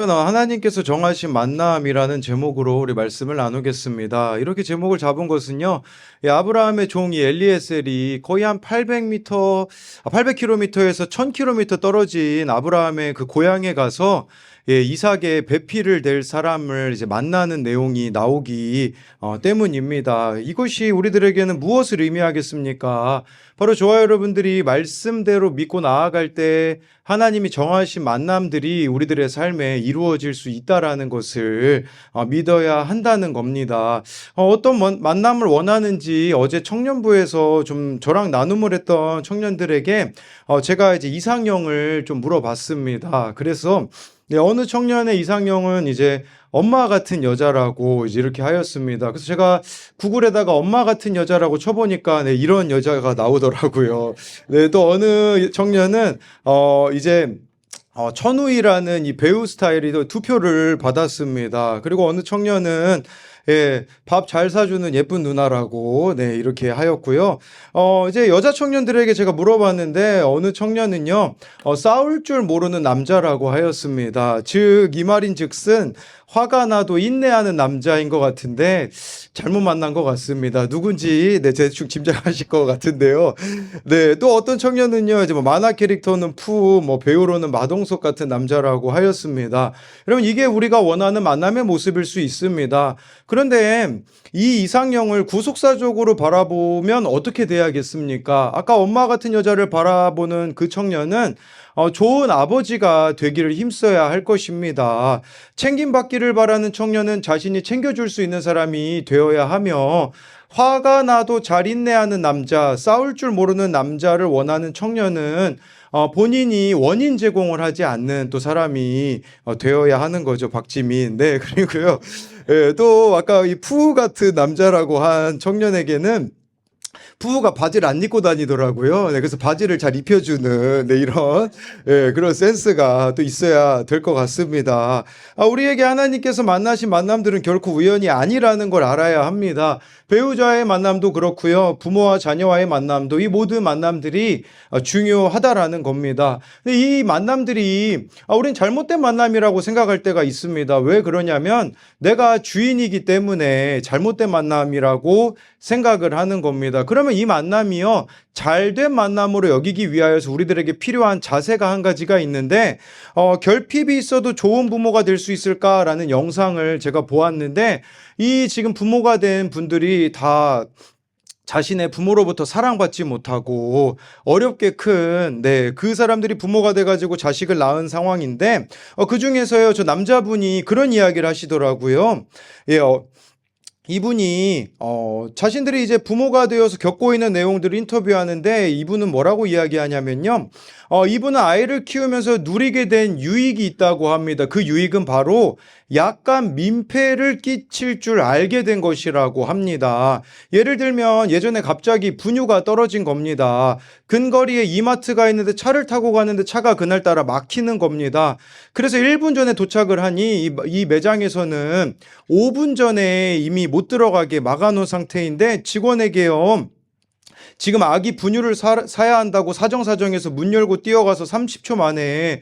하나님께서 정하신 만남이라는 제목으로 우리 말씀을 나누겠습니다. 이렇게 제목을 잡은 것은요, 아브라함의 종 이 엘리에셀이 거의 한 800km에서 1000km 떨어진 아브라함의 그 고향에 가서 이삭의 배필을 댈 사람을 이제 만나는 내용이 나오기 때문입니다. 이것이 우리들에게는 무엇을 의미하겠습니까? 바로 저와 여러분들이 말씀대로 믿고 나아갈 때 하나님이 정하신 만남들이 우리들의 삶에 이루어질 수 있다라는 것을 믿어야 한다는 겁니다. 어떤 만남을 원하는지 어제 청년부에서 좀 저랑 나눔을 했던 청년들에게 제가 이제 이상형을 좀 물어봤습니다. 그래서 어느 청년의 이상형은 이제 엄마 같은 여자라고 이제 이렇게 하였습니다. 그래서 제가 구글에다가 엄마 같은 여자라고 쳐보니까 이런 여자가 나오더라고요. 또 어느 청년은 이제 천우희라는 이 배우 스타일이 투표를 받았습니다. 그리고 어느 청년은 밥 잘 사주는 예쁜 누나라고 이렇게 하였고요. 이제 여자 청년들에게 제가 물어봤는데 어느 청년은요 싸울 줄 모르는 남자라고 하였습니다. 즉 이 말인즉슨 화가 나도 인내하는 남자인 것 같은데 잘못 만난 것 같습니다. 누군지 대충 짐작하실 것 같은데요. 또 어떤 청년은요 이제 뭐 만화 캐릭터는 푸, 뭐 배우로는 마동석 같은 남자라고 하였습니다. 여러분 이게 우리가 원하는 만남의 모습일 수 있습니다. 그런데 이 이상형을 구속사적으로 바라보면 어떻게 돼야겠습니까? 아까 엄마 같은 여자를 바라보는 그 청년은 좋은 아버지가 되기를 힘써야 할 것입니다. 챙김받기를 바라는 청년은 자신이 챙겨줄 수 있는 사람이 되어야 하며, 화가 나도 잘 인내하는 남자, 싸울 줄 모르는 남자를 원하는 청년은 본인이 원인 제공을 하지 않는 또 사람이 되어야 하는 거죠. 박지민. 그리고요. 또 아까 이 푸 같은 남자라고 한 청년에게는 부부가 바지를 안 입고 다니더라고요. 그래서 바지를 잘 입혀주는 이런 그런 센스가 또 있어야 될 것 같습니다. 우리에게 하나님께서 만나신 만남들은 결코 우연이 아니라는 걸 알아야 합니다. 배우자의 만남도 그렇고요. 부모와 자녀와의 만남도 이 모든 만남들이 중요하다라는 겁니다. 이 만남들이 우린 잘못된 만남이라고 생각할 때가 있습니다. 왜 그러냐면 내가 주인이기 때문에 잘못된 만남이라고 생각을 하는 겁니다. 그러면 이 만남이요 잘된 만남으로 여기기 위하여서 우리들에게 필요한 자세가 한 가지가 있는데 결핍이 있어도 좋은 부모가 될 수 있을까라는 영상을 제가 보았는데 이 지금 부모가 된 분들이 다 자신의 부모로부터 사랑받지 못하고 어렵게 큰 그 사람들이 부모가 돼가지고 자식을 낳은 상황인데 그 중에서요 저 남자분이 그런 이야기를 하시더라고요. 이분이 자신들이 이제 부모가 되어서 겪고 있는 내용들을 인터뷰하는데 이분은 뭐라고 이야기하냐면요. 이분은 아이를 키우면서 누리게 된 유익이 있다고 합니다. 그 유익은 바로 약간 민폐를 끼칠 줄 알게 된 것이라고 합니다. 예를 들면 예전에 갑자기 분유가 떨어진 겁니다. 근거리에 이마트가 있는데 차를 타고 가는데 차가 그날따라 막히는 겁니다. 그래서 1분 전에 도착을 하니 이 매장에서는 5분 전에 이미 못 들어가게 막아놓은 상태인데 직원에게요. 지금 아기 분유를 사야 한다고 사정사정해서 문 열고 뛰어가서 30초 만에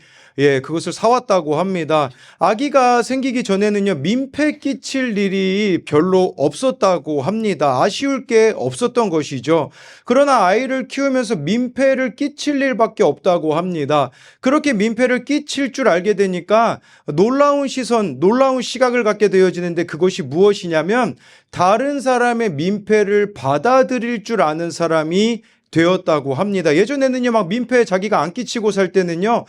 그것을 사왔다고 합니다. 아기가 생기기 전에는요, 민폐 끼칠 일이 별로 없었다고 합니다. 아쉬울 게 없었던 것이죠. 그러나 아이를 키우면서 민폐를 끼칠 일밖에 없다고 합니다. 그렇게 민폐를 끼칠 줄 알게 되니까 놀라운 시선, 놀라운 시각을 갖게 되어지는데 그것이 무엇이냐면 다른 사람의 민폐를 받아들일 줄 아는 사람이 되었다고 합니다. 예전에는요, 막 민폐 자기가 안 끼치고 살 때는요,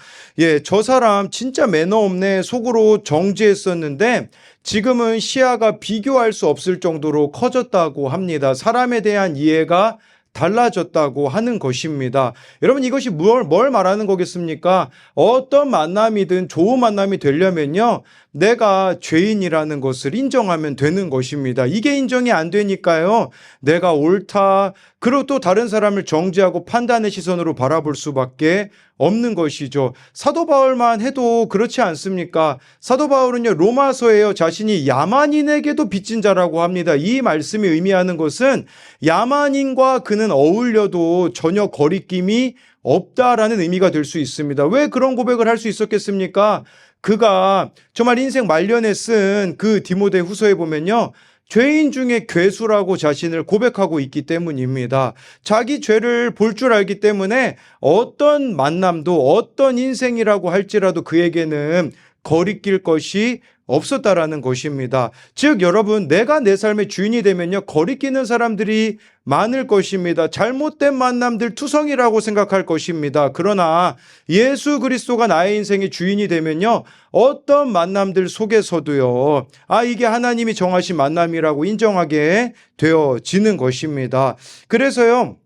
저 사람 진짜 매너 없네 속으로 정죄했었는데 지금은 시야가 비교할 수 없을 정도로 커졌다고 합니다. 사람에 대한 이해가 달라졌다고 하는 것입니다. 여러분 이것이 뭘 말하는 거겠습니까? 어떤 만남이든 좋은 만남이 되려면요. 내가 죄인이라는 것을 인정하면 되는 것입니다. 이게 인정이 안 되니까요. 내가 옳다. 그리고 또 다른 사람을 정죄하고 판단의 시선으로 바라볼 수밖에 없는 것이죠. 사도 바울만 해도 그렇지 않습니까? 사도 바울은요, 로마서에요, 자신이 야만인에게도 빚진 자라고 합니다. 이 말씀이 의미하는 것은 야만인과 그는 어울려도 전혀 거리낌이 없다라는 의미가 될 수 있습니다. 왜 그런 고백을 할 수 있었겠습니까? 그가 정말 인생 말년에 쓴 그 디모데 후서에 보면요. 죄인 중에 괴수라고 자신을 고백하고 있기 때문입니다. 자기 죄를 볼 줄 알기 때문에 어떤 만남도 어떤 인생이라고 할지라도 그에게는 거리낄 것이 없었다라는 것입니다. 즉 여러분, 내가 내 삶의 주인이 되면요, 거리끼는 사람들이 많을 것입니다. 잘못된 만남들 투성이라고 생각할 것입니다. 그러나 예수 그리스도가 나의 인생의 주인이 되면요, 어떤 만남들 속에서도요, 이게 하나님이 정하신 만남이라고 인정하게 되어지는 것입니다. 그래서요,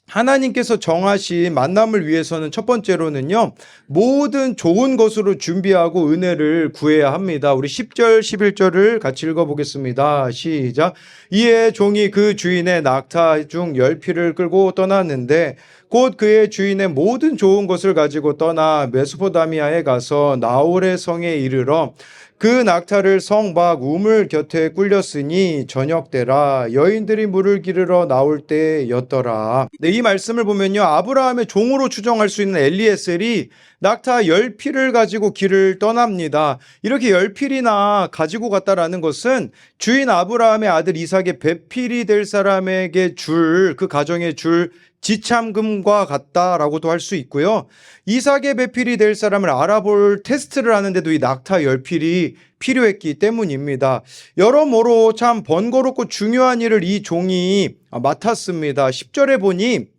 하나님께서 정하신 만남을 위해서는 첫 번째로는요, 모든 좋은 것으로 준비하고 은혜를 구해야 합니다. 우리 10절, 11절을 같이 읽어보겠습니다. 시작. 이에 종이 그 주인의 낙타 중 10피를 끌고 떠났는데 곧 그의 주인의 모든 좋은 것을 가지고 떠나 메소포다미아에 가서 나홀의 성에 이르러 그 낙타를 성 밖 우물 곁에 꿀렸으니 저녁 때라 여인들이 물을 기르러 나올 때였더라. 네, 이 말씀을 보면요, 아브라함의 종으로 추정할 수 있는 엘리에셀이 낙타 10피를 가지고 길을 떠납니다. 이렇게 10필이나 가지고 갔다라는 것은 주인 아브라함의 아들 이삭의 배필이 될 사람에게 줄, 그 가정에 줄 지참금과 같다라고도 할 수 있고요. 이삭의 배필이 될 사람을 알아볼 테스트를 하는데도 이 낙타 10필이 필요했기 때문입니다. 여러모로 참 번거롭고 중요한 일을 이 종이 맡았습니다. 10절에 보니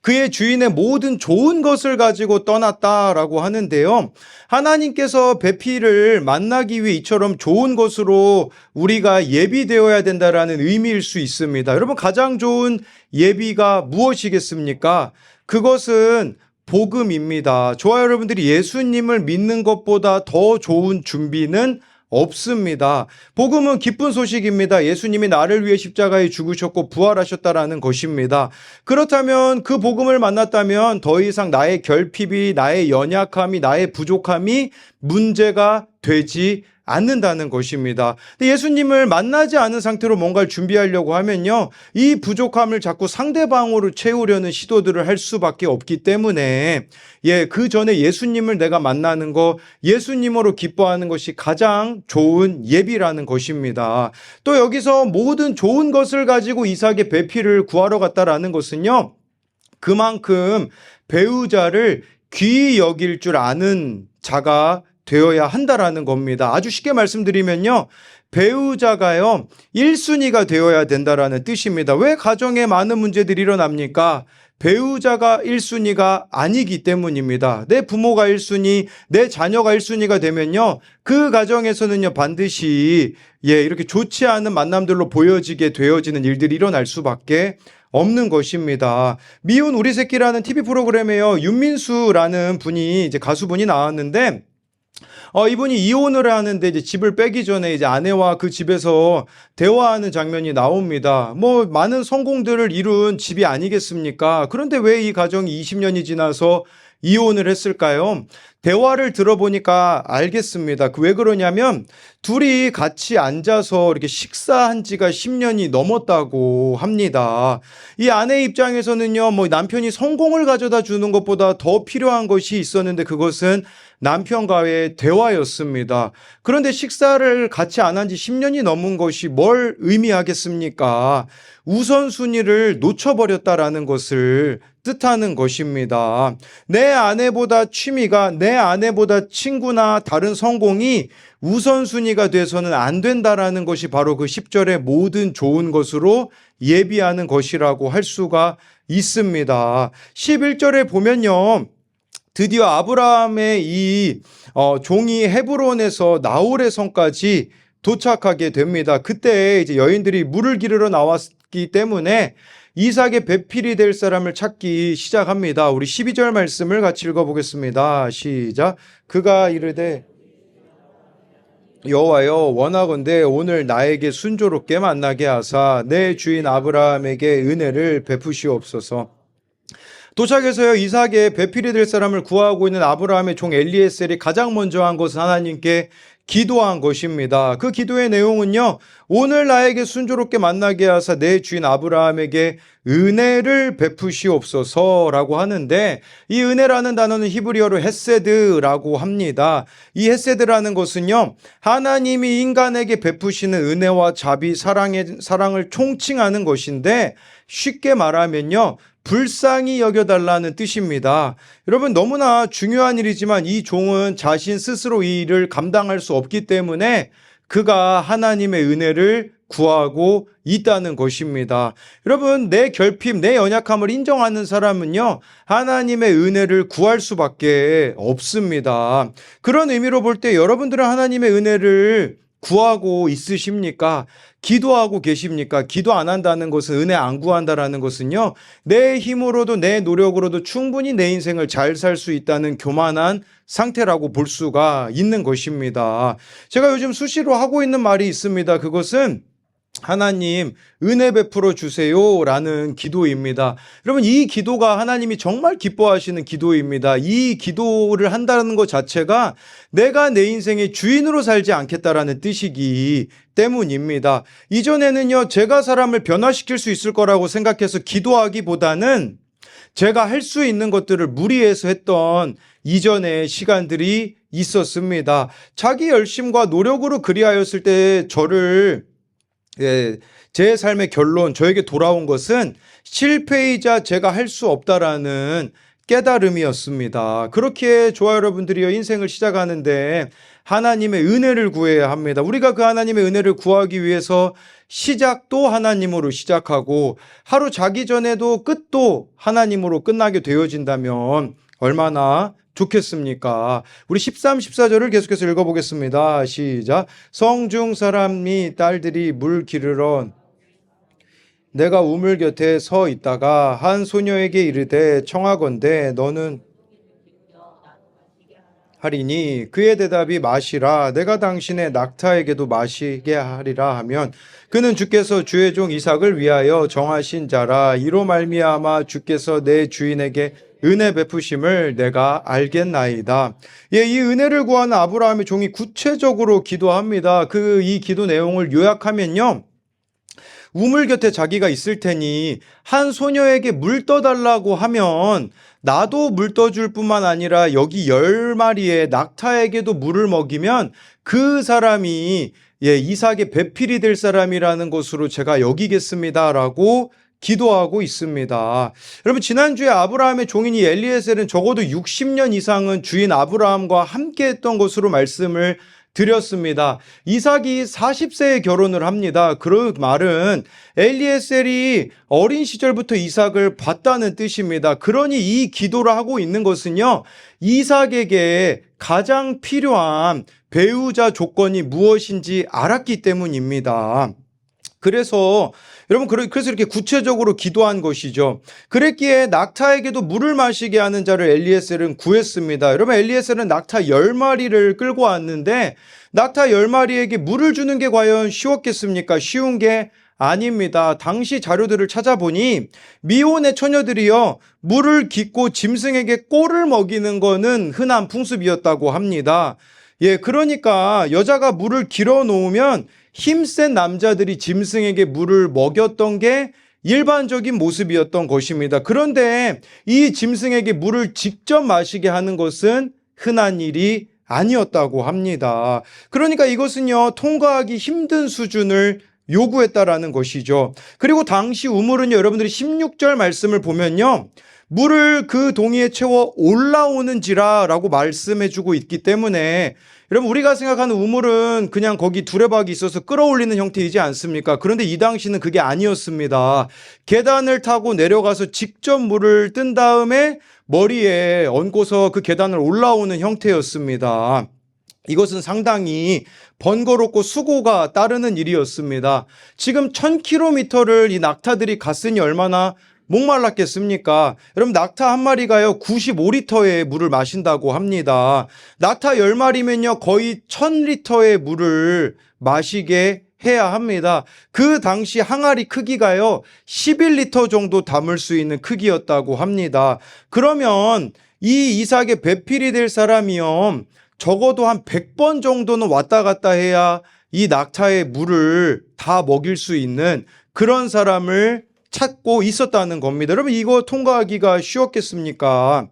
그의 주인의 모든 좋은 것을 가지고 떠났다라고 하는데요. 하나님께서 배필을 만나기 위해 이처럼 좋은 것으로 우리가 예비되어야 된다라는 의미일 수 있습니다. 여러분, 가장 좋은 예비가 무엇이겠습니까? 그것은 복음입니다. 저와 여러분들이 예수님을 믿는 것보다 더 좋은 준비는 없습니다. 복음은 기쁜 소식입니다. 예수님이 나를 위해 십자가에 죽으셨고 부활하셨다라는 것입니다. 그렇다면 그 복음을 만났다면 더 이상 나의 결핍이, 나의 연약함이, 나의 부족함이 문제가 되지 않는다는 것입니다. 근데 예수님을 만나지 않은 상태로 뭔가를 준비하려고 하면요, 이 부족함을 자꾸 상대방으로 채우려는 시도들을 할 수밖에 없기 때문에 그 전에 예수님을 내가 만나는 거, 예수님으로 기뻐하는 것이 가장 좋은 예비라는 것입니다. 또 여기서 모든 좋은 것을 가지고 이삭의 배필을 구하러 갔다라는 것은요, 그만큼 배우자를 귀히 여길 줄 아는 자가 되어야 한다라는 겁니다. 아주 쉽게 말씀드리면요, 배우자가요 1순위가 되어야 된다라는 뜻입니다. 왜 가정에 많은 문제들이 일어납니까? 배우자가 1순위가 아니기 때문입니다. 내 부모가 1순위, 내 자녀가 1순위가 되면요, 그 가정에서는요 반드시 이렇게 좋지 않은 만남들로 보여지게 되어지는 일들이 일어날 수밖에 없는 것입니다. 미운 우리 새끼라는 TV 프로그램에요, 윤민수라는 분이, 이제 가수분이 나왔는데, 이분이 이혼을 하는데 이제 집을 빼기 전에 이제 아내와 그 집에서 대화하는 장면이 나옵니다. 뭐 많은 성공들을 이룬 집이 아니겠습니까? 그런데 왜 이 가정이 20년이 지나서 이혼을 했을까요? 대화를 들어보니까 알겠습니다. 왜 그러냐면 둘이 같이 앉아서 이렇게 식사한 지가 10년이 넘었다고 합니다. 이 아내 입장에서는요, 뭐 남편이 성공을 가져다 주는 것보다 더 필요한 것이 있었는데 그것은 남편과의 대화였습니다. 그런데 식사를 같이 안 한 지 10년이 넘은 것이 뭘 의미하겠습니까? 우선순위를 놓쳐버렸다라는 것을 뜻하는 것입니다. 내 아내보다 취미가, 내 아내보다 친구나 다른 성공이 우선순위가 돼서는 안 된다라는 것이 바로 그 10절의 모든 좋은 것으로 예비하는 것이라고 할 수가 있습니다. 11절에 보면요, 드디어 아브라함의 이 종이 헤브론에서 나홀의 성까지 도착하게 됩니다. 그때 이제 여인들이 물을 기르러 나왔기 때문에 이삭의 배필이 될 사람을 찾기 시작합니다. 우리 12절 말씀을 같이 읽어보겠습니다. 시작. 그가 이르되 여호와여, 원하건대 오늘 나에게 순조롭게 만나게 하사 내 주인 아브라함에게 은혜를 베푸시옵소서. 도착해서요, 이삭의 배필이 될 사람을 구하고 있는 아브라함의 종 엘리에셀이 가장 먼저 한 것은 하나님께 기도한 것입니다. 그 기도의 내용은요, 오늘 나에게 순조롭게 만나게 하사 내 주인 아브라함에게 은혜를 베푸시옵소서라고 하는데, 이 은혜라는 단어는 히브리어로 헤세드라고 합니다. 이 헤세드라는 것은요, 하나님이 인간에게 베푸시는 은혜와 자비, 사랑을 총칭하는 것인데, 쉽게 말하면요, 불쌍히 여겨달라는 뜻입니다. 여러분, 너무나 중요한 일이지만 이 종은 자신 스스로 이 일을 감당할 수 없기 때문에 그가 하나님의 은혜를 구하고 있다는 것입니다. 여러분, 내 결핍, 내 연약함을 인정하는 사람은요, 하나님의 은혜를 구할 수밖에 없습니다. 그런 의미로 볼 때 여러분들은 하나님의 은혜를 구하고 있으십니까? 기도하고 계십니까? 기도 안 한다는 것은, 은혜 안 구한다라는 것은요, 내 힘으로도 내 노력으로도 충분히 내 인생을 잘 살 수 있다는 교만한 상태라고 볼 수가 있는 것입니다. 제가 요즘 수시로 하고 있는 말이 있습니다. 그것은 하나님 은혜 베풀어 주세요 라는 기도입니다. 여러분, 이 기도가 하나님이 정말 기뻐하시는 기도입니다. 이 기도를 한다는 것 자체가 내가 내 인생의 주인으로 살지 않겠다라는 뜻이기 때문입니다. 이전에는요, 제가 사람을 변화시킬 수 있을 거라고 생각해서 기도하기보다는 제가 할 수 있는 것들을 무리해서 했던 이전의 시간들이 있었습니다. 자기 열심과 노력으로 그리하였을 때 제 삶의 결론, 저에게 돌아온 것은 실패이자 제가 할 수 없다라는 깨달음이었습니다. 그렇게 저와 여러분들이요, 인생을 시작하는데 하나님의 은혜를 구해야 합니다. 우리가 그 하나님의 은혜를 구하기 위해서 시작도 하나님으로 시작하고 하루 자기 전에도 끝도 하나님으로 끝나게 되어진다면 얼마나 좋겠습니까? 우리 13, 14절을 계속해서 읽어보겠습니다. 시작. 성중 사람이 딸들이 물 기르러 내가 우물 곁에 서 있다가 한 소녀에게 이르되 청하건대 너는 하리니 그의 대답이 마시라 내가 당신의 낙타에게도 마시게 하리라 하면 그는 주께서 주의 종 이삭을 위하여 정하신 자라 이로 말미암아 주께서 내 주인에게 은혜 베푸심을 내가 알겠나이다. 이 은혜를 구하는 아브라함의 종이 구체적으로 기도합니다. 이 기도 내용을 요약하면요, 우물 곁에 자기가 있을 테니 한 소녀에게 물 떠달라고 하면 나도 물 떠줄 뿐만 아니라 여기 10마리의 낙타에게도 물을 먹이면 그 사람이 이삭의 배필이 될 사람이라는 것으로 제가 여기겠습니다라고 기도하고 있습니다. 여러분, 지난주에 아브라함의 종인 이 엘리에셀은 적어도 60년 이상은 주인 아브라함과 함께 했던 것으로 말씀을 드렸습니다. 이삭이 40세에 결혼을 합니다. 그 말은 엘리에셀이 어린 시절부터 이삭을 봤다는 뜻입니다. 그러니 이 기도를 하고 있는 것은요, 이삭에게 가장 필요한 배우자 조건이 무엇인지 알았기 때문입니다. 그래서 여러분, 그래서 이렇게 구체적으로 기도한 것이죠. 그랬기에 낙타에게도 물을 마시게 하는 자를 엘리에셀은 구했습니다. 여러분, 엘리에셀은 낙타 10마리를 끌고 왔는데 낙타 10마리에게 물을 주는 게 과연 쉬웠겠습니까? 쉬운 게 아닙니다. 당시 자료들을 찾아보니 미혼의 처녀들이요, 물을 깃고 짐승에게 꼴을 먹이는 거는 흔한 풍습이었다고 합니다. 그러니까 여자가 물을 길어 놓으면 힘센 남자들이 짐승에게 물을 먹였던 게 일반적인 모습이었던 것입니다. 그런데 이 짐승에게 물을 직접 마시게 하는 것은 흔한 일이 아니었다고 합니다. 그러니까 이것은요, 통과하기 힘든 수준을 요구했다라는 것이죠. 그리고 당시 우물은요, 여러분들이 16절 말씀을 보면요, 물을 그 동이에 채워 올라오는지라 라고 말씀해주고 있기 때문에, 여러분, 우리가 생각하는 우물은 그냥 거기 두레박이 있어서 끌어올리는 형태이지 않습니까? 그런데 이 당시는 그게 아니었습니다. 계단을 타고 내려가서 직접 물을 뜬 다음에 머리에 얹고서 그 계단을 올라오는 형태였습니다. 이것은 상당히 번거롭고 수고가 따르는 일이었습니다. 지금 1000km를 이 낙타들이 갔으니 얼마나 목말랐겠습니까? 여러분, 낙타 한 마리가요 95리터의 물을 마신다고 합니다. 낙타 10마리면요 거의 1000리터의 물을 마시게 해야 합니다. 그 당시 항아리 크기가요 11리터 정도 담을 수 있는 크기였다고 합니다. 그러면 이 이삭의 배필이 될 사람이요 적어도 한 100번 정도는 왔다 갔다 해야 이 낙타의 물을 다 먹일 수 있는 그런 사람을 찾고 있었다는 겁니다. 여러분, 이거 통과하기가 쉬웠겠습니까?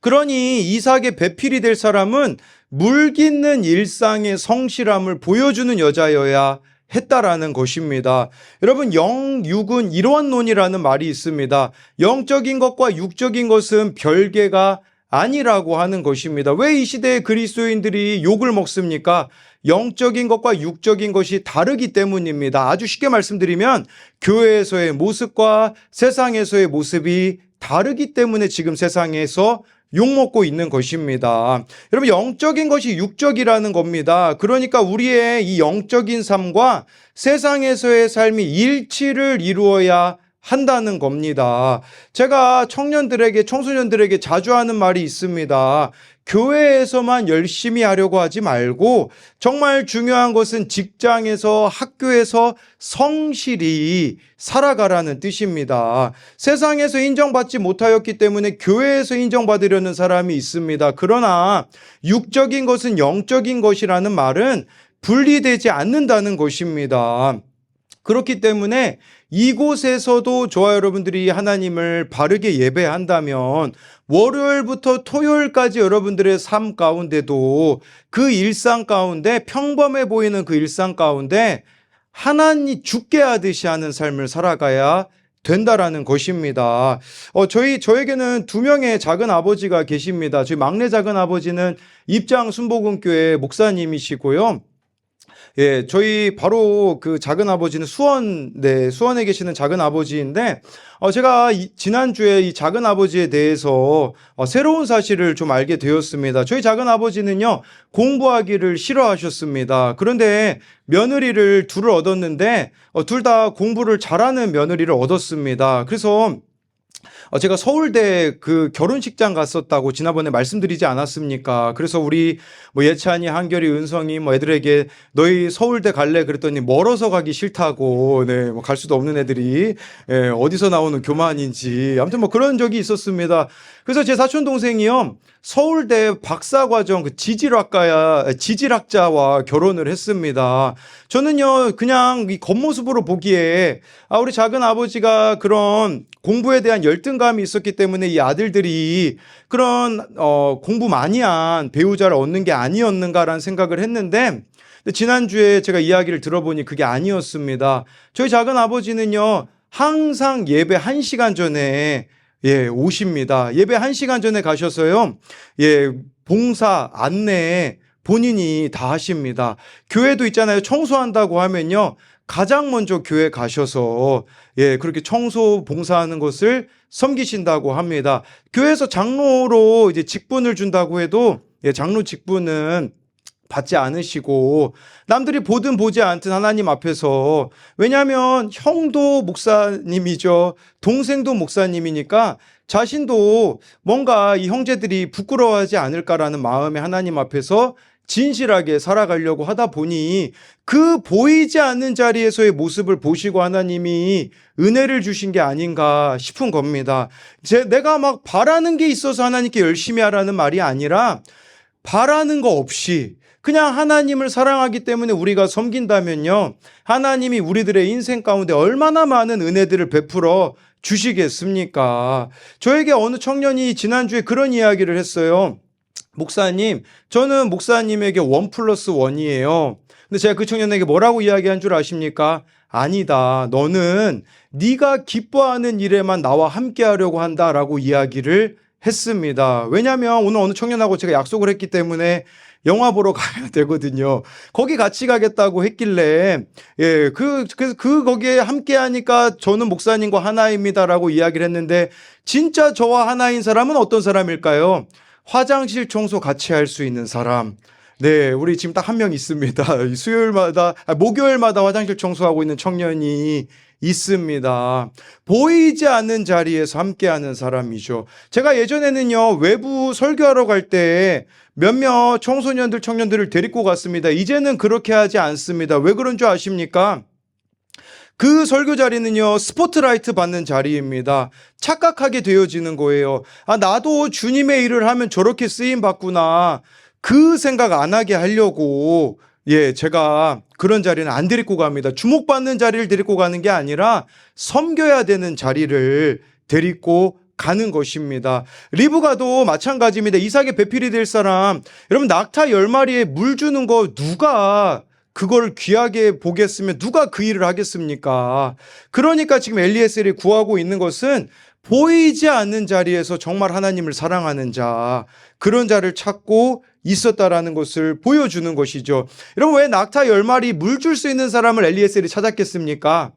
그러니 이삭의 배필이 될 사람은 물깃는 일상의 성실함을 보여주는 여자여야 했다라는 것입니다. 여러분, 영육은 일원론이라는 말이 있습니다. 영적인 것과 육적인 것은 별개가 아니라고 하는 것입니다. 왜 이 시대의 그리스도인들이 욕을 먹습니까? 영적인 것과 육적인 것이 다르기 때문입니다. 아주 쉽게 말씀드리면 교회에서의 모습과 세상에서의 모습이 다르기 때문에 지금 세상에서 욕먹고 있는 것입니다. 여러분, 영적인 것이 육적이라는 겁니다. 그러니까 우리의 이 영적인 삶과 세상에서의 삶이 일치를 이루어야 한다는 겁니다. 제가 청년들에게, 청소년들에게 자주 하는 말이 있습니다. 교회에서만 열심히 하려고 하지 말고 정말 중요한 것은 직장에서, 학교에서 성실히 살아가라는 뜻입니다. 세상에서 인정받지 못하였기 때문에 교회에서 인정받으려는 사람이 있습니다. 그러나 육적인 것은 영적인 것이라는 말은 분리되지 않는다는 것입니다. 그렇기 때문에 이곳에서도 저와 여러분들이 하나님을 바르게 예배한다면 월요일부터 토요일까지 여러분들의 삶 가운데도 그 일상 가운데, 평범해 보이는 그 일상 가운데 하나님 죽게 하듯이 하는 삶을 살아가야 된다라는 것입니다. 저에게는 두 명의 작은 아버지가 계십니다. 저희 막내 작은 아버지는 입장 순복음교회 목사님이시고요. 예, 저희 바로 그 작은 아버지는 수원에 계시는 작은 아버지인데, 제가 지난주에 이 작은 아버지에 대해서 새로운 사실을 좀 알게 되었습니다. 저희 작은 아버지는요, 공부하기를 싫어하셨습니다. 그런데 며느리를 둘을 얻었는데, 둘 다 공부를 잘하는 며느리를 얻었습니다. 그래서 제가 서울대 그 결혼식장 갔었다고 지난번에 말씀드리지 않았습니까? 그래서 우리 뭐 예찬이, 한결이, 은성이 뭐 애들에게 너희 서울대 갈래? 그랬더니 멀어서 가기 싫다고, 네, 뭐 갈 수도 없는 애들이, 예, 어디서 나오는 교만인지. 아무튼 뭐 그런 적이 있었습니다. 그래서 제 사촌 동생이요, 서울대 박사과정 그 지질학자와 결혼을 했습니다. 저는요, 그냥 이 겉모습으로 보기에, 우리 작은 아버지가 그런 공부에 대한 열등감이 있었기 때문에 이 아들들이 그런, 공부 많이 한 배우자를 얻는 게 아니었는가라는 생각을 했는데, 지난주에 제가 이야기를 들어보니 그게 아니었습니다. 저희 작은 아버지는요, 항상 예배 1시간 전에 오십니다. 예배 1시간 전에 가셔서요, 봉사, 안내 본인이 다 하십니다. 교회도 있잖아요. 청소한다고 하면요, 가장 먼저 교회 가셔서 그렇게 청소 봉사하는 것을 섬기신다고 합니다. 교회에서 장로로 이제 직분을 준다고 해도 장로 직분은 받지 않으시고 남들이 보든 보지 않든 하나님 앞에서, 왜냐하면 형도 목사님이죠. 동생도 목사님이니까 자신도 뭔가 이 형제들이 부끄러워하지 않을까라는 마음에 하나님 앞에서 진실하게 살아가려고 하다 보니 그 보이지 않는 자리에서의 모습을 보시고 하나님이 은혜를 주신 게 아닌가 싶은 겁니다. 내가 막 바라는 게 있어서 하나님께 열심히 하라는 말이 아니라, 바라는 거 없이 그냥 하나님을 사랑하기 때문에 우리가 섬긴다면요, 하나님이 우리들의 인생 가운데 얼마나 많은 은혜들을 베풀어 주시겠습니까? 저에게 어느 청년이 지난주에 그런 이야기를 했어요. 목사님, 저는 목사님에게 1+1이에요. 근데 제가 그 청년에게 뭐라고 이야기한 줄 아십니까? 아니다. 너는 네가 기뻐하는 일에만 나와 함께 하려고 한다라고 이야기를 했습니다. 왜냐하면 오늘 어느 청년하고 제가 약속을 했기 때문에 영화 보러 가야 되거든요. 거기 같이 가겠다고 했길래, 거기에 함께 하니까 저는 목사님과 하나입니다라고 이야기를 했는데, 진짜 저와 하나인 사람은 어떤 사람일까요? 화장실 청소 같이 할 수 있는 사람. 네, 우리 지금 딱 한 명 있습니다. 목요일마다 화장실 청소하고 있는 청년이 있습니다. 보이지 않는 자리에서 함께하는 사람이죠. 제가 예전에는요, 외부 설교하러 갈 때 몇몇 청소년들, 청년들을 데리고 갔습니다. 이제는 그렇게 하지 않습니다. 왜 그런 줄 아십니까? 그 설교 자리는요, 스포트라이트 받는 자리입니다. 착각하게 되어지는 거예요. 나도 주님의 일을 하면 저렇게 쓰임 받구나. 그 생각 안 하게 하려고 제가 그런 자리는 안 데리고 갑니다. 주목받는 자리를 데리고 가는 게 아니라 섬겨야 되는 자리를 데리고 가는 것입니다. 리브가도 마찬가지입니다. 이삭의 배필이 될 사람, 여러분 낙타 10마리에 물 주는 거 누가 그걸 귀하게 보겠으면 누가 그 일을 하겠습니까? 그러니까 지금 엘리에셀이 구하고 있는 것은 보이지 않는 자리에서 정말 하나님을 사랑하는 자, 그런 자를 찾고 있었다라는 것을 보여주는 것이죠. 여러분, 왜 낙타 10마리 물 줄 수 있는 사람을 엘리에셀이 찾았겠습니까?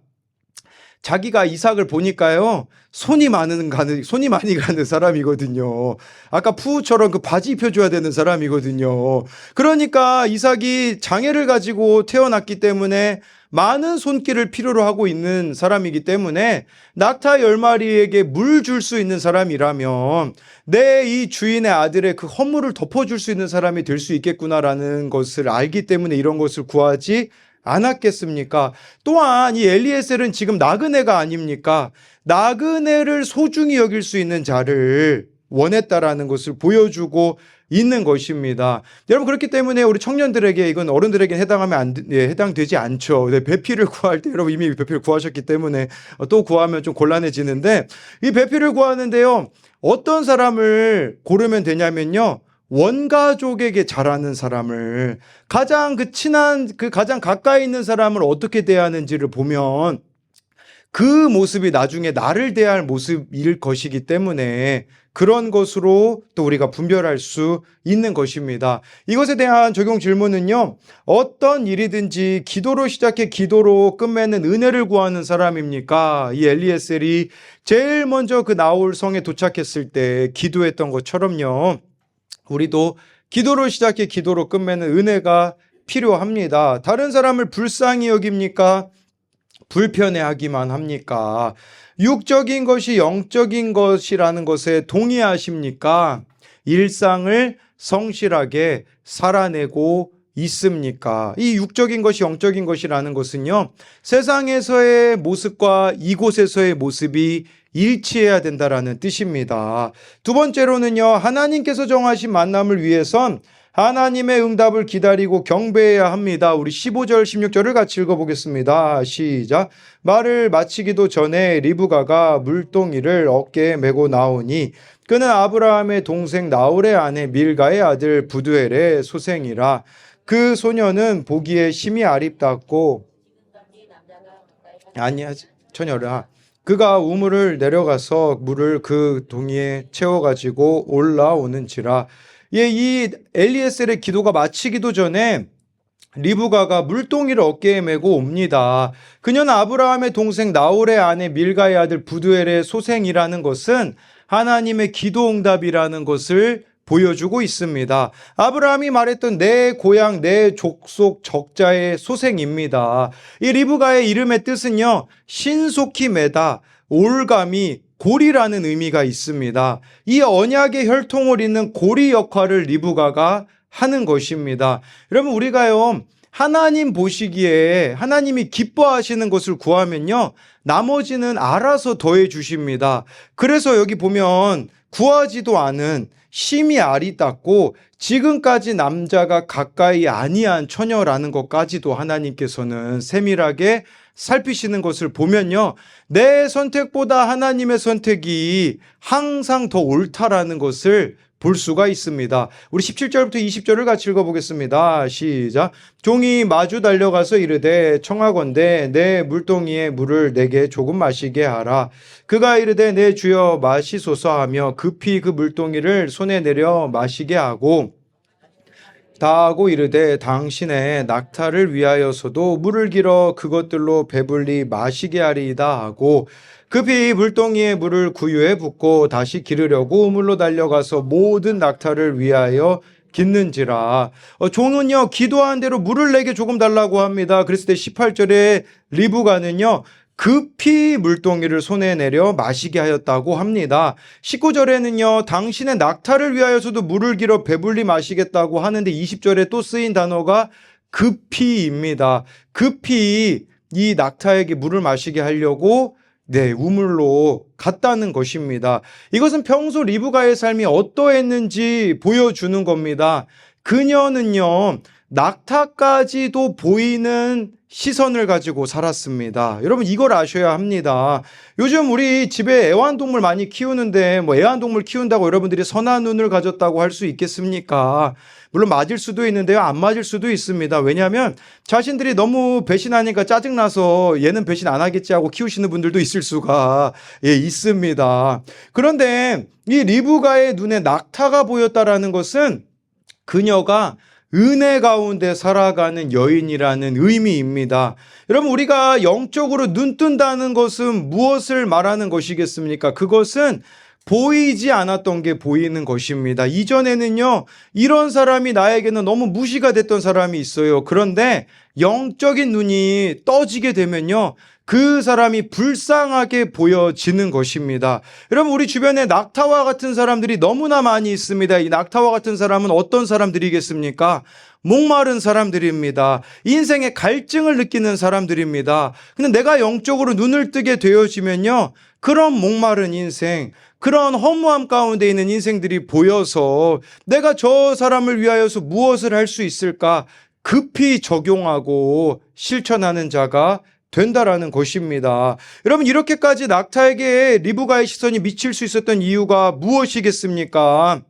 자기가 이삭을 보니까요, 손이 많이 가는 사람이거든요. 아까 푸우처럼 그 바지 입혀줘야 되는 사람이거든요. 그러니까 이삭이 장애를 가지고 태어났기 때문에 많은 손길을 필요로 하고 있는 사람이기 때문에 낙타 10마리에게 물 줄 수 있는 사람이라면 내 이 주인의 아들의 그 허물을 덮어줄 수 있는 사람이 될 수 있겠구나라는 것을 알기 때문에 이런 것을 구하지 않았겠습니까? 또한 이 엘리에셀은 지금 나그네가 아닙니까? 나그네를 소중히 여길 수 있는 자를 원했다라는 것을 보여주고 있는 것입니다. 여러분, 그렇기 때문에 우리 청년들에게, 이건 어른들에게 해당되지 않죠. 배필을 구할 때 여러분 이미 배필을 구하셨기 때문에 또 구하면 좀 곤란해지는데, 이 배필을 구하는데요, 어떤 사람을 고르면 되냐면요, 원가족에게 잘하는 사람을, 가장 친한, 가장 가까이 있는 사람을 어떻게 대하는지를 보면 그 모습이 나중에 나를 대할 모습일 것이기 때문에 그런 것으로 또 우리가 분별할 수 있는 것입니다. 이것에 대한 적용 질문은요, 어떤 일이든지 기도로 시작해 기도로 끝맺는 은혜를 구하는 사람입니까? 이 엘리에셀이 제일 먼저 그 나홀 성에 도착했을 때 기도했던 것처럼요, 우리도 기도로 시작해 기도로 끝맺는 은혜가 필요합니다. 다른 사람을 불쌍히 여깁니까? 불편해하기만 합니까? 육적인 것이 영적인 것이라는 것에 동의하십니까? 일상을 성실하게 살아내고 있습니까? 이 육적인 것이 영적인 것이라는 것은요, 세상에서의 모습과 이곳에서의 모습이 일치해야 된다라는 뜻입니다. 두 번째로는요, 하나님께서 정하신 만남을 위해선 하나님의 응답을 기다리고 경배해야 합니다. 우리 15절 16절을 같이 읽어보겠습니다. 시작. 말을 마치기도 전에 리브가가 물동이를 어깨에 메고 나오니 그는 아브라함의 동생 나홀의 아내 밀가의 아들 부두엘의 소생이라. 그 소녀는 보기에 심히 아립답고 아니야 처녀라. 그가 우물을 내려가서 물을 그 동이에 채워가지고 올라오는지라. 이 엘리에셀의 기도가 마치기도 전에 리브가가 물동이를 어깨에 메고 옵니다. 그녀는 아브라함의 동생 나홀의 아내 밀가의 아들 부두엘의 소생이라는 것은 하나님의 기도 응답이라는 것을 보여주고 있습니다. 아브라함이 말했던 내 고향, 내 족속 적자의 소생입니다. 이 리브가의 이름의 뜻은요, 신속히 매다, 올가미, 고리라는 의미가 있습니다. 이 언약의 혈통을 잇는 고리 역할을 리브가가 하는 것입니다. 여러분, 우리가요, 하나님 보시기에 하나님이 기뻐하시는 것을 구하면요, 나머지는 알아서 더해 주십니다. 그래서 여기 보면 구하지도 않은 심히 아리따고 지금까지 남자가 가까이 아니한 처녀라는 것까지도 하나님께서는 세밀하게 살피시는 것을 보면요, 내 선택보다 하나님의 선택이 항상 더 옳다라는 것을 볼 수가 있습니다. 우리 17절부터 20절을 같이 읽어보겠습니다. 시작. 종이 마주 달려가서 이르되 청하건대 내 물동이의 물을 내게 조금 마시게 하라. 그가 이르되 내 주여 마시소서 하며 급히 그 물동이를 손에 내려 마시게 하고 다하고 이르되 당신의 낙타를 위하여서도 물을 길어 그것들로 배불리 마시게 하리이다 하고 급히 물동이에 물을 구유에 붓고 다시 기르려고 우물로 달려가서 모든 낙타를 위하여 깃는지라. 종은요, 기도한 대로 물을 내게 조금 달라고 합니다. 그랬을 때 18절에 리브가는요, 급히 물동이를 손에 내려 마시게 하였다고 합니다. 19절에는요, 당신의 낙타를 위하여서도 물을 길어 배불리 마시겠다고 하는데 20절에 또 쓰인 단어가 급히입니다. 급히 이 낙타에게 물을 마시게 하려고 우물로 갔다는 것입니다. 이것은 평소 리브가의 삶이 어떠했는지 보여주는 겁니다. 그녀는요, 낙타까지도 보이는 시선을 가지고 살았습니다. 여러분, 이걸 아셔야 합니다. 요즘 우리 집에 애완동물 많이 키우는데, 뭐 애완동물 키운다고 여러분들이 선한 눈을 가졌다고 할 수 있겠습니까? 물론 맞을 수도 있는데요, 안 맞을 수도 있습니다. 왜냐하면 자신들이 너무 배신하니까 짜증나서 얘는 배신 안 하겠지 하고 키우시는 분들도 있을 수가 있습니다. 그런데 이 리브가의 눈에 낙타가 보였다라는 것은 그녀가 은혜 가운데 살아가는 여인이라는 의미입니다. 여러분, 우리가 영적으로 눈 뜬다는 것은 무엇을 말하는 것이겠습니까? 그것은 보이지 않았던 게 보이는 것입니다. 이전에는요, 이런 사람이 나에게는 너무 무시가 됐던 사람이 있어요. 그런데 영적인 눈이 떠지게 되면요, 그 사람이 불쌍하게 보여지는 것입니다. 여러분, 우리 주변에 낙타와 같은 사람들이 너무나 많이 있습니다. 이 낙타와 같은 사람은 어떤 사람들이겠습니까? 목마른 사람들입니다. 인생의 갈증을 느끼는 사람들입니다. 근데 내가 영적으로 눈을 뜨게 되어지면요, 그런 목마른 인생, 그런 허무함 가운데 있는 인생들이 보여서 내가 저 사람을 위하여서 무엇을 할 수 있을까 급히 적용하고 실천하는 자가 된다라는 것입니다. 여러분, 이렇게까지 낙타에게 리브가의 시선이 미칠 수 있었던 이유가 무엇이겠습니까?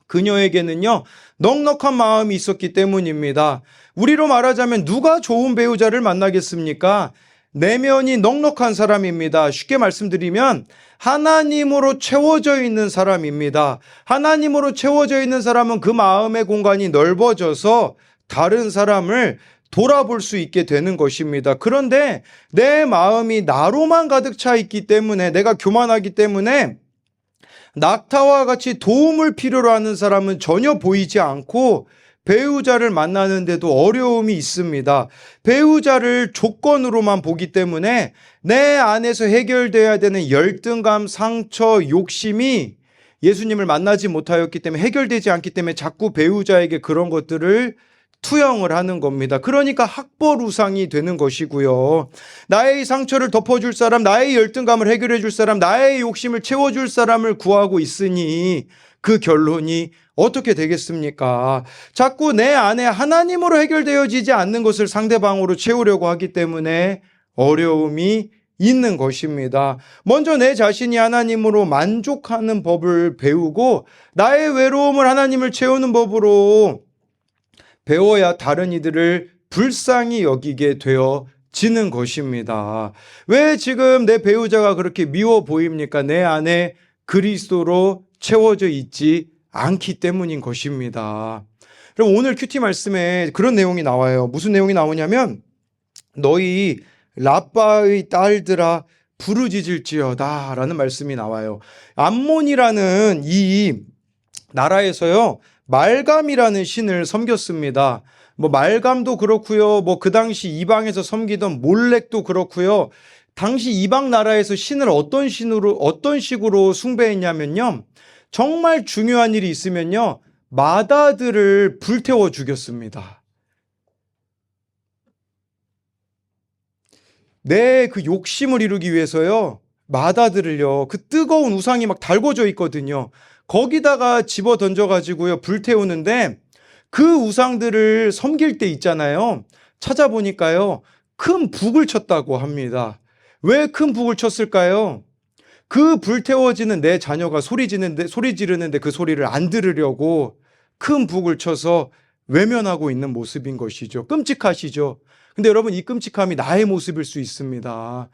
그녀에게는요, 넉넉한 마음이 있었기 때문입니다. 우리로 말하자면 누가 좋은 배우자를 만나겠습니까? 내면이 넉넉한 사람입니다. 쉽게 말씀드리면 하나님으로 채워져 있는 사람입니다. 하나님으로 채워져 있는 사람은 그 마음의 공간이 넓어져서 다른 사람을 돌아볼 수 있게 되는 것입니다. 그런데 내 마음이 나로만 가득 차 있기 때문에, 내가 교만하기 때문에 낙타와 같이 도움을 필요로 하는 사람은 전혀 보이지 않고 배우자를 만나는데도 어려움이 있습니다. 배우자를 조건으로만 보기 때문에 내 안에서 해결돼야 되는 열등감, 상처, 욕심이 예수님을 만나지 못하였기 때문에, 해결되지 않기 때문에 자꾸 배우자에게 그런 것들을 투영을 하는 겁니다. 그러니까 학벌우상이 되는 것이고요. 나의 상처를 덮어줄 사람, 나의 열등감을 해결해 줄 사람, 나의 욕심을 채워줄 사람을 구하고 있으니 그 결론이 어떻게 되겠습니까? 자꾸 내 안에 하나님으로 해결되어지지 않는 것을 상대방으로 채우려고 하기 때문에 어려움이 있는 것입니다. 먼저 내 자신이 하나님으로 만족하는 법을 배우고 나의 외로움을 하나님을 채우는 법으로 배워야 다른 이들을 불쌍히 여기게 되어지는 것입니다. 왜 지금 내 배우자가 그렇게 미워 보입니까? 내 안에 그리스도로 채워져 있지 않기 때문인 것입니다. 그럼 오늘 큐티 말씀에 그런 내용이 나와요. 무슨 내용이 나오냐면, 너희 라빠의 딸들아 부르짖을지어다 라는 말씀이 나와요. 암몬이라는 이 나라에서요, 말감이라는 신을 섬겼습니다. 뭐 말감도 그렇고요. 뭐 그 당시 이방에서 섬기던 몰렉도 그렇고요. 당시 이방 나라에서 신을 어떤 식으로 숭배했냐면요, 정말 중요한 일이 있으면요, 마다들을 불태워 죽였습니다. 내 그 욕심을 이루기 위해서요, 마다들을요, 그 뜨거운 우상이 막 달궈져 있거든요. 거기다가 집어 던져가지고요, 불태우는데, 그 우상들을 섬길 때 있잖아요, 찾아보니까요, 큰 북을 쳤다고 합니다. 왜 큰 북을 쳤을까요? 그 불태워지는 내 자녀가 소리 지르는데 그 소리를 안 들으려고 큰 북을 쳐서 외면하고 있는 모습인 것이죠. 끔찍하시죠? 근데 여러분, 이 끔찍함이 나의 모습일 수 있습니다.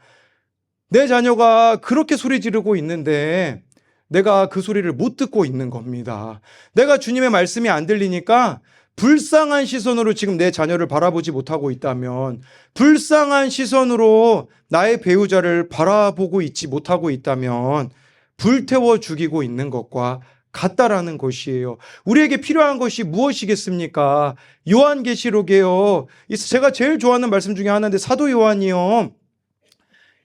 내 자녀가 그렇게 소리 지르고 있는데 내가 그 소리를 못 듣고 있는 겁니다. 내가 주님의 말씀이 안 들리니까 불쌍한 시선으로 지금 내 자녀를 바라보지 못하고 있다면, 불쌍한 시선으로 나의 배우자를 바라보고 있지 못하고 있다면 불태워 죽이고 있는 것과 같다라는 것이에요. 우리에게 필요한 것이 무엇이겠습니까? 요한계시록에요, 제가 제일 좋아하는 말씀 중에 하나인데, 사도 요한이요,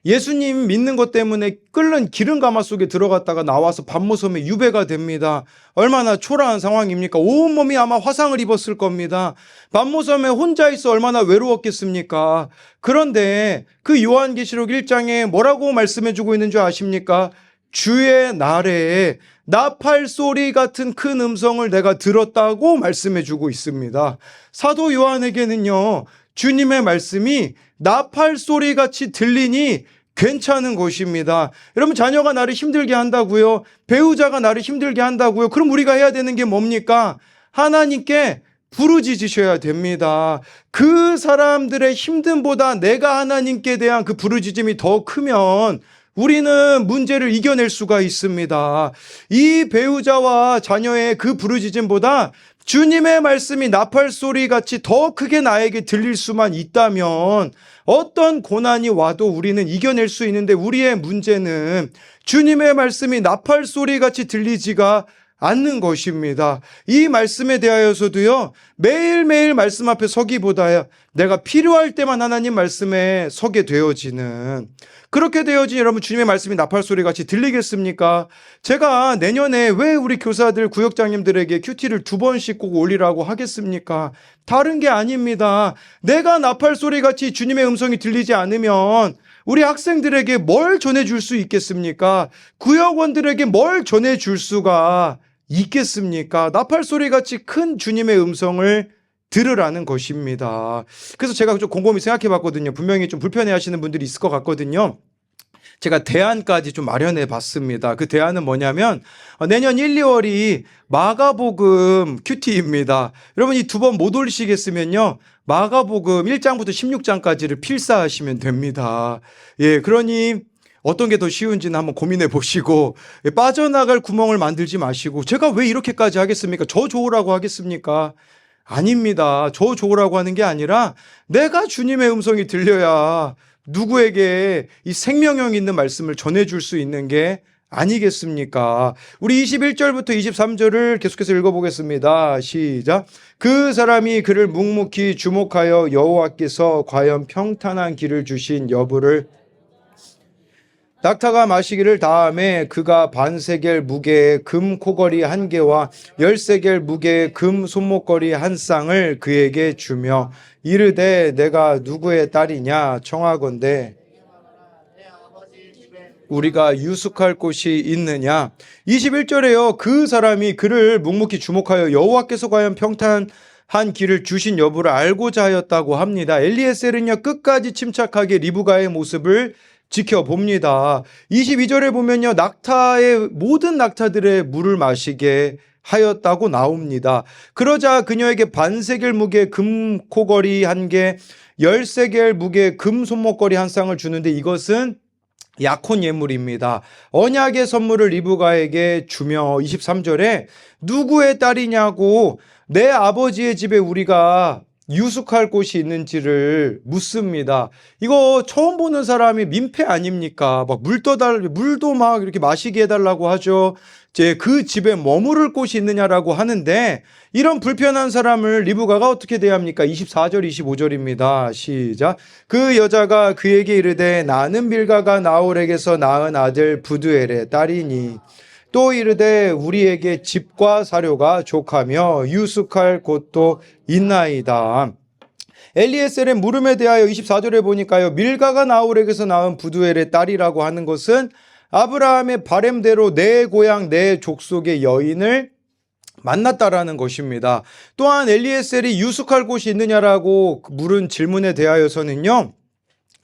예수님 믿는 것 때문에 끓는 기름 가마 속에 들어갔다가 나와서 밤모섬에 유배가 됩니다. 얼마나 초라한 상황입니까? 온몸이 아마 화상을 입었을 겁니다. 밤모섬에 혼자 있어 얼마나 외로웠겠습니까? 그런데 그 요한계시록 1장에 뭐라고 말씀해주고 있는 줄 아십니까? 주의 날에 나팔 소리 같은 큰 음성을 내가 들었다고 말씀해 주고 있습니다. 사도 요한에게는요, 주님의 말씀이 나팔 소리 같이 들리니 괜찮은 것입니다. 여러분, 자녀가 나를 힘들게 한다고요? 배우자가 나를 힘들게 한다고요? 그럼 우리가 해야 되는 게 뭡니까? 하나님께 부르짖으셔야 됩니다. 그 사람들의 힘듦보다 내가 하나님께 대한 그 부르짖음이 더 크면 우리는 문제를 이겨낼 수가 있습니다. 이 배우자와 자녀의 그 부르짖음보다 주님의 말씀이 나팔 소리 같이 더 크게 나에게 들릴 수만 있다면 어떤 고난이 와도 우리는 이겨낼 수 있는데, 우리의 문제는 주님의 말씀이 나팔 소리 같이 들리지가 않는 것입니다. 이 말씀에 대하여서도요, 매일매일 말씀 앞에 서기보다 내가 필요할 때만 하나님 말씀에 서게 되어지는, 그렇게 되어진 여러분, 주님의 말씀이 나팔 소리 같이 들리겠습니까? 제가 내년에 왜 우리 교사들, 구역장님들에게 큐티를 2번씩 꼭 올리라고 하겠습니까? 다른 게 아닙니다. 내가 나팔 소리 같이 주님의 음성이 들리지 않으면 우리 학생들에게 뭘 전해줄 수 있겠습니까? 구역원들에게 뭘 전해줄 수가 있겠습니까? 나팔 소리 같이 큰 주님의 음성을 들으라는 것입니다. 그래서 제가 좀 곰곰이 생각해 봤거든요. 분명히 좀 불편해 하시는 분들이 있을 것 같거든요. 제가 대안까지 좀 마련해 봤습니다. 그 대안은 뭐냐면, 내년 1, 2월이 마가복음 큐티입니다. 여러분, 이 2번 못 올리시겠으면요, 마가복음 1장부터 16장까지를 필사하시면 됩니다. 예, 그러니 어떤 게 더 쉬운지는 한번 고민해 보시고, 빠져나갈 구멍을 만들지 마시고, 제가 왜 이렇게까지 하겠습니까? 저 좋으라고 하겠습니까? 아닙니다. 저 좋으라고 하는 게 아니라 내가 주님의 음성이 들려야 누구에게 이 생명력 있는 말씀을 전해줄 수 있는 게 아니겠습니까? 우리 21절부터 23절을 계속해서 읽어보겠습니다. 시작. 그 사람이 그를 묵묵히 주목하여 여호와께서 과연 평탄한 길을 주신 여부를, 낙타가 마시기를 다함에 그가 반세겔 무게의 금 코걸이 1개와 10세겔 무게의 금 손목걸이 1쌍을 그에게 주며 이르되 내가 누구의 딸이냐 청하건대 우리가 유숙할 곳이 있느냐. 21절에요. 그 사람이 그를 묵묵히 주목하여 여호와께서 과연 평탄한 길을 주신 여부를 알고자 하였다고 합니다. 엘리에셀은요, 끝까지 침착하게 리브가의 모습을 지켜봅니다. 22절에 보면요, 모든 낙타들의 물을 마시게 하였다고 나옵니다. 그러자 그녀에게 반세겔 무게 금 코걸이 1개, 10세겔 무게 금 손목걸이 1쌍을 주는데, 이것은 약혼 예물입니다. 언약의 선물을 리브가에게 주며 23절에 누구의 딸이냐고 내 아버지의 집에 우리가 유숙할 곳이 있는지를 묻습니다. 이거 처음 보는 사람이 민폐 아닙니까? 막 물도 막 이렇게 마시게 해달라고 하죠. 그 집에 머무를 곳이 있느냐라고 하는데, 이런 불편한 사람을 리브가가 어떻게 대합니까? 24절 25절입니다. 시작. 그 여자가 그에게 이르되 나는 빌가가 나홀에게서 낳은 아들 부두엘의 딸이니 또 이르되 우리에게 집과 사료가 족하며 유숙할 곳도 있나이다. 엘리에셀의 물음에 대하여 24절에 보니까요, 밀가가 나홀에게서 낳은 부두엘의 딸이라고 하는 것은 아브라함의 바램대로 내 고향 내 족속의 여인을 만났다라는 것입니다. 또한 엘리에셀이 유숙할 곳이 있느냐라고 물은 질문에 대하여서는요,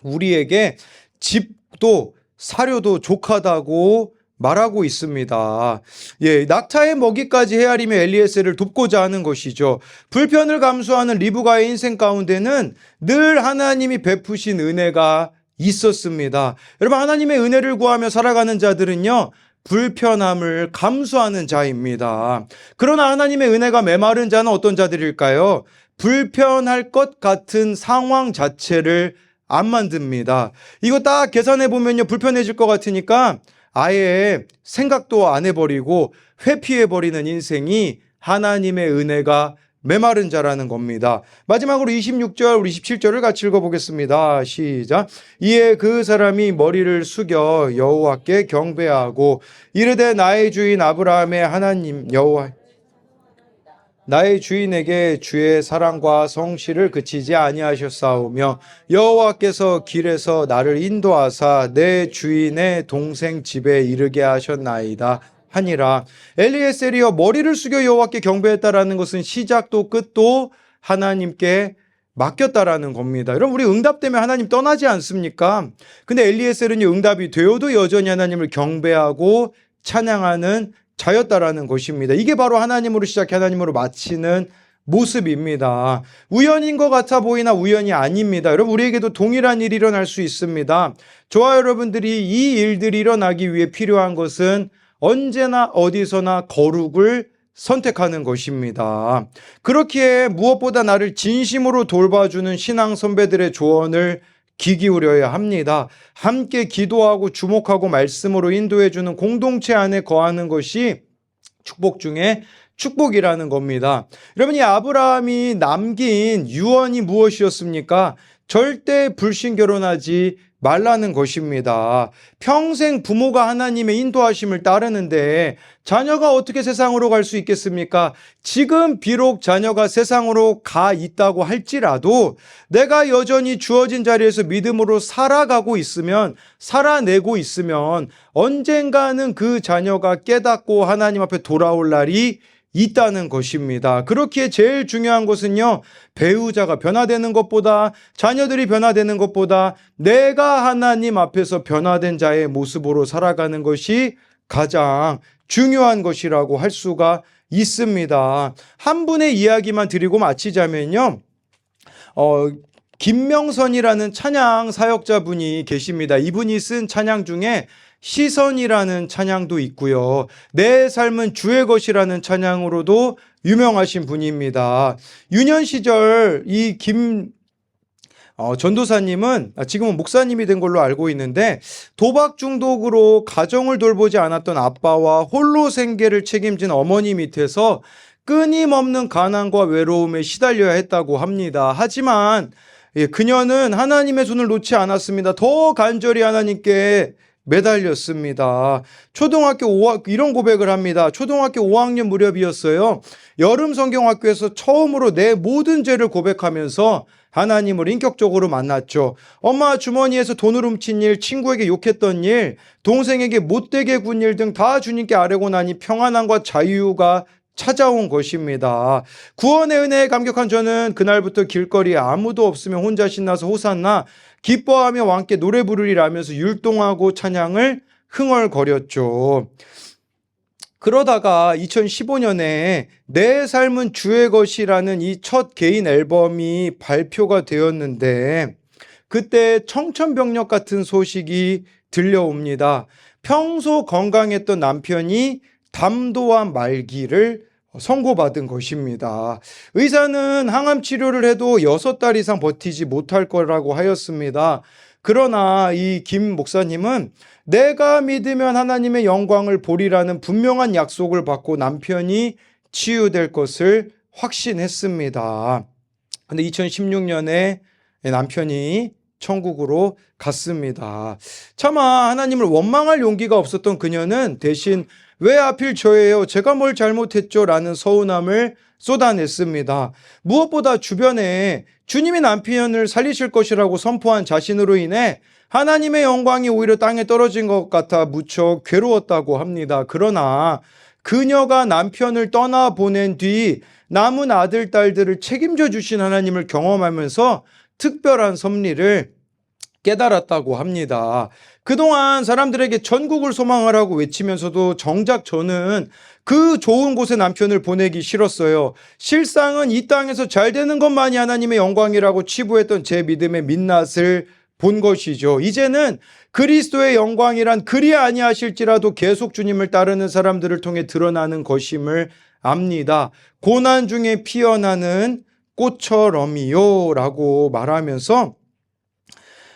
우리에게 집도 사료도 족하다고 말하고 있습니다. 예, 낙타의 먹이까지 헤아리며 엘리에셀을 돕고자 하는 것이죠. 불편을 감수하는 리브가의 인생 가운데는 늘 하나님이 베푸신 은혜가 있었습니다. 여러분, 하나님의 은혜를 구하며 살아가는 자들은요, 불편함을 감수하는 자입니다. 그러나 하나님의 은혜가 메마른 자는 어떤 자들일까요? 불편할 것 같은 상황 자체를 안 만듭니다. 이거 딱 계산해 보면요, 불편해질 것 같으니까 아예 생각도 안 해버리고 회피해버리는 인생이 하나님의 은혜가 메마른 자라는 겁니다. 마지막으로 26절, 우리 27절을 같이 읽어보겠습니다. 시작. 이에 그 사람이 머리를 숙여 여호와께 경배하고 이르되 나의 주인 아브라함의 하나님 여호와, 나의 주인에게 주의 사랑과 성실을 그치지 아니하셨사오며 여호와께서 길에서 나를 인도하사 내 주인의 동생 집에 이르게 하셨나이다 하니라. 엘리에셀이여 머리를 숙여 여호와께 경배했다라는 것은 시작도 끝도 하나님께 맡겼다라는 겁니다. 여러분 우리 응답되면 하나님 떠나지 않습니까? 근데 엘리에셀은요 응답이 되어도 여전히 하나님을 경배하고 찬양하는 자였다라는 것입니다. 이게 바로 하나님으로 시작해 하나님으로 마치는 모습입니다. 우연인 것 같아 보이나 우연이 아닙니다. 여러분 우리에게도 동일한 일이 일어날 수 있습니다. 저와 여러분들이 이 일들이 일어나기 위해 필요한 것은 언제나 어디서나 거룩을 선택하는 것입니다. 그렇기에 무엇보다 나를 진심으로 돌봐주는 신앙 선배들의 조언을 귀 기울여야 합니다. 함께 기도하고 주목하고 말씀으로 인도해주는 공동체 안에 거하는 것이 축복 중에 축복이라는 겁니다. 여러분 이 아브라함이 남긴 유언이 무엇이었습니까? 절대 불신 결혼하지 말라는 것입니다. 평생 부모가 하나님의 인도하심을 따르는데 자녀가 어떻게 세상으로 갈 수 있겠습니까? 지금 비록 자녀가 세상으로 가 있다고 할지라도 내가 여전히 주어진 자리에서 믿음으로 살아가고 있으면, 살아내고 있으면 언젠가는 그 자녀가 깨닫고 하나님 앞에 돌아올 날이 있다는 것입니다. 그렇기에 제일 중요한 것은요, 배우자가 변화되는 것보다, 자녀들이 변화되는 것보다 내가 하나님 앞에서 변화된 자의 모습으로 살아가는 것이 가장 중요한 것이라고 할 수가 있습니다. 한 분의 이야기만 드리고 마치자면요, 김명선이라는 찬양 사역자분이 계십니다. 이분이 쓴 찬양 중에 시선이라는 찬양도 있고요. 내 삶은 주의 것이라는 찬양으로도 유명하신 분입니다. 유년 시절 이 전도사님은 지금은 목사님이 된 걸로 알고 있는데 도박 중독으로 가정을 돌보지 않았던 아빠와 홀로 생계를 책임진 어머니 밑에서 끊임없는 가난과 외로움에 시달려야 했다고 합니다. 하지만 그녀는 하나님의 손을 놓지 않았습니다. 더 간절히 하나님께 매달렸습니다. 초등학교 5학 이런 고백을 합니다. 초등학교 5학년 무렵이었어요. 여름 성경학교에서 처음으로 내 모든 죄를 고백하면서 하나님을 인격적으로 만났죠. 엄마 주머니에서 돈을 훔친 일, 친구에게 욕했던 일, 동생에게 못되게 군 일 등 다 주님께 아뢰고 나니 평안함과 자유가 찾아온 것입니다. 구원의 은혜에 감격한 저는 그날부터 길거리에 아무도 없으면 혼자 신나서 호산나 기뻐하며 왕께 노래 부르리라면서 율동하고 찬양을 흥얼거렸죠. 그러다가 2015년에 내 삶은 주의 것이라는 이 첫 개인 앨범이 발표가 되었는데 그때 청천벽력 같은 소식이 들려옵니다. 평소 건강했던 남편이 담도암 말기를 선고받은 것입니다. 의사는 항암 치료를 해도 6달 이상 버티지 못할 거라고 하였습니다. 그러나 이 김 목사님은 내가 믿으면 하나님의 영광을 보리라는 분명한 약속을 받고 남편이 치유될 것을 확신했습니다. 근데 2016년에 남편이 천국으로 갔습니다. 차마 하나님을 원망할 용기가 없었던 그녀는 대신 왜 하필 저예요? 제가 뭘 잘못했죠? 라는 서운함을 쏟아냈습니다. 무엇보다 주변에 주님이 남편을 살리실 것이라고 선포한 자신으로 인해 하나님의 영광이 오히려 땅에 떨어진 것 같아 무척 괴로웠다고 합니다. 그러나 그녀가 남편을 떠나보낸 뒤 남은 아들, 딸들을 책임져 주신 하나님을 경험하면서 특별한 섭리를 깨달았다고 합니다. 그동안 사람들에게 천국을 소망하라고 외치면서도 정작 저는 그 좋은 곳에 남편을 보내기 싫었어요. 실상은 이 땅에서 잘 되는 것만이 하나님의 영광이라고 치부했던 제 믿음의 민낯을 본 것이죠. 이제는 그리스도의 영광이란 그리 아니하실지라도 계속 주님을 따르는 사람들을 통해 드러나는 것임을 압니다. 고난 중에 피어나는 꽃처럼이요 라고 말하면서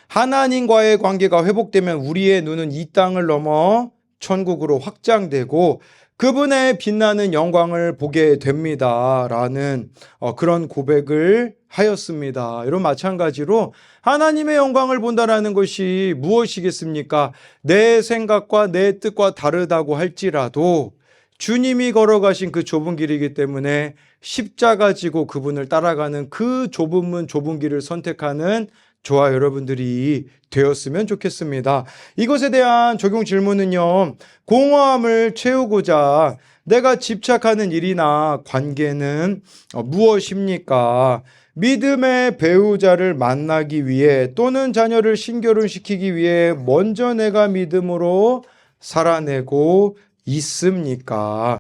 하나님과의 관계가 회복되면 우리의 눈은 이 땅을 넘어 천국으로 확장되고 그분의 빛나는 영광을 보게 됩니다. 라는 그런 고백을 하였습니다. 여러분 마찬가지로 하나님의 영광을 본다라는 것이 무엇이겠습니까? 내 생각과 내 뜻과 다르다고 할지라도 주님이 걸어가신 그 좁은 길이기 때문에 십자가 지고 그분을 따라가는 그 좁은 문 좁은 길을 선택하는 저와 여러분들이 되었으면 좋겠습니다. 이것에 대한 적용 질문은요, 공허함을 채우고자 내가 집착하는 일이나 관계는 무엇입니까? 믿음의 배우자를 만나기 위해 또는 자녀를 신결혼시키기 위해 먼저 내가 믿음으로 살아내고 있습니까?